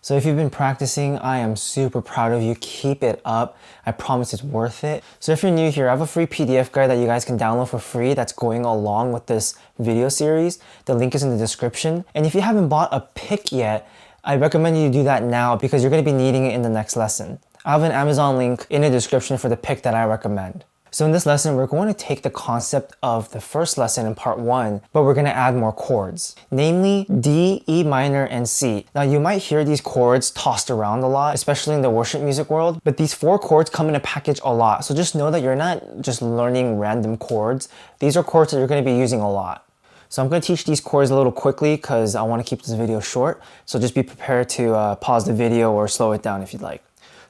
So if you've been practicing, I am super proud of you. Keep it up. I promise it's worth it. So if you're new here, I have a free PDF guide that you guys can download for free that's going along with this video series. The link is in the description. And if you haven't bought a pick yet, I recommend you do that now because you're going to be needing it in the next lesson. I have an Amazon link in the description for the pick that I recommend. So in this lesson, we're going to take the concept of the first lesson in part 1, but we're going to add more chords, namely D, E minor, and C. Now you might hear these chords tossed around a lot, especially in the worship music world, but these 4 chords come in a package a lot. So just know that you're not just learning random chords. These are chords that you're going to be using a lot. So I'm going to teach these chords a little quickly because I want to keep this video short. So just be prepared to pause the video or slow it down if you'd like.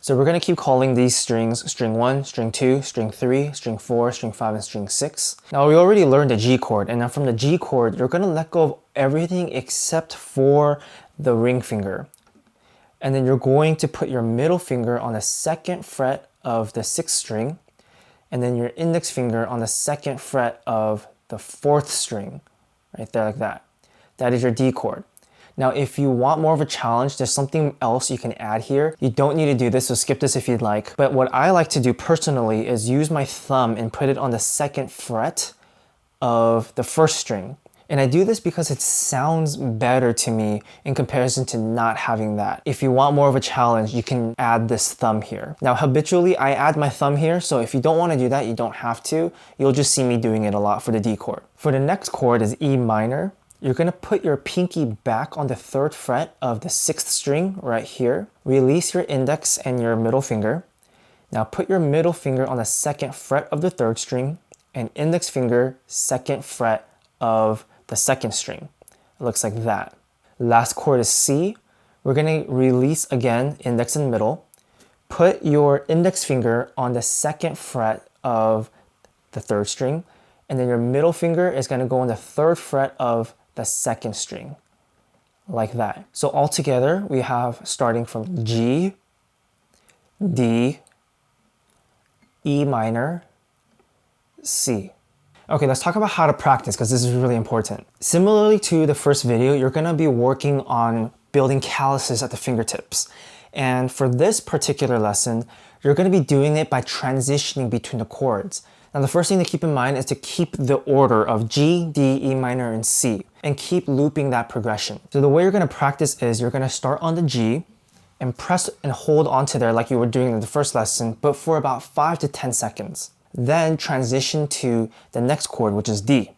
So we're going to keep calling these strings string 1, string 2, string 3, string 4, string 5, and string 6. Now we already learned the G chord, and now from the G chord, you're going to let go of everything except for the ring finger. And then you're going to put your middle finger on the 2nd fret of the 6th string, and then your index finger on the 2nd fret of the 4th string, right there like that. That is your D chord. Now, if you want more of a challenge, there's something else you can add here. You don't need to do this, so skip this if you'd like. But what I like to do personally is use my thumb and put it on the 2nd fret of the 1st string. And I do this because it sounds better to me in comparison to not having that. If you want more of a challenge, you can add this thumb here. Now, habitually, I add my thumb here, so if you don't want to do that, you don't have to. You'll just see me doing it a lot for the D chord. For the next chord is E minor. You're going to put your pinky back on the 3rd fret of the 6th string right here. Release your index and your middle finger. Now put your middle finger on the 2nd fret of the 3rd string and index finger 2nd fret of the 2nd string. It looks like that. Last chord is C. We're going to release again, index and middle. Put your index finger on the 2nd fret of the 3rd string, and then your middle finger is going to go on the 3rd fret of the 2nd string, like that. So all together we have starting from G, D, E minor, C. Okay, let's talk about how to practice because this is really important. Similarly to the first video, you're gonna be working on building calluses at the fingertips. And for this particular lesson, you're gonna be doing it by transitioning between the chords. Now the first thing to keep in mind is to keep the order of G, D, E minor, and C, and keep looping that progression. So the way you're gonna practice is you're gonna start on the G and press and hold onto there like you were doing in the first lesson, but for about 5 to 10 seconds. Then transition to the next chord, which is D.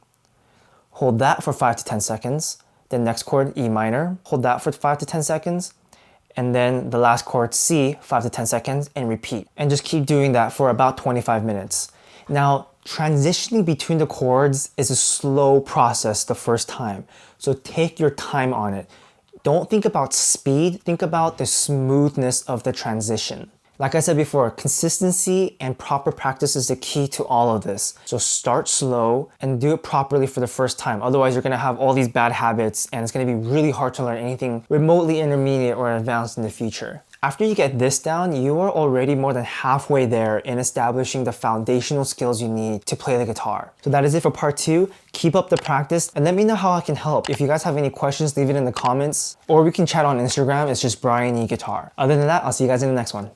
Hold that for 5 to 10 seconds. The next chord, E minor, hold that for 5 to 10 seconds. And then the last chord, C, 5 to 10 seconds, and repeat. And just keep doing that for about 25 minutes. Now, transitioning between the chords is a slow process the first time. So take your time on it. Don't think about speed, think about the smoothness of the transition. Like I said before, consistency and proper practice is the key to all of this. So start slow and do it properly for the first time. Otherwise, you're gonna have all these bad habits and it's gonna be really hard to learn anything remotely intermediate or advanced in the future. After you get this down, you are already more than halfway there in establishing the foundational skills you need to play the guitar. So that is it for part 2. Keep up the practice and let me know how I can help. If you guys have any questions, leave it in the comments or we can chat on Instagram. It's just Brian E Guitar. Other than that, I'll see you guys in the next one.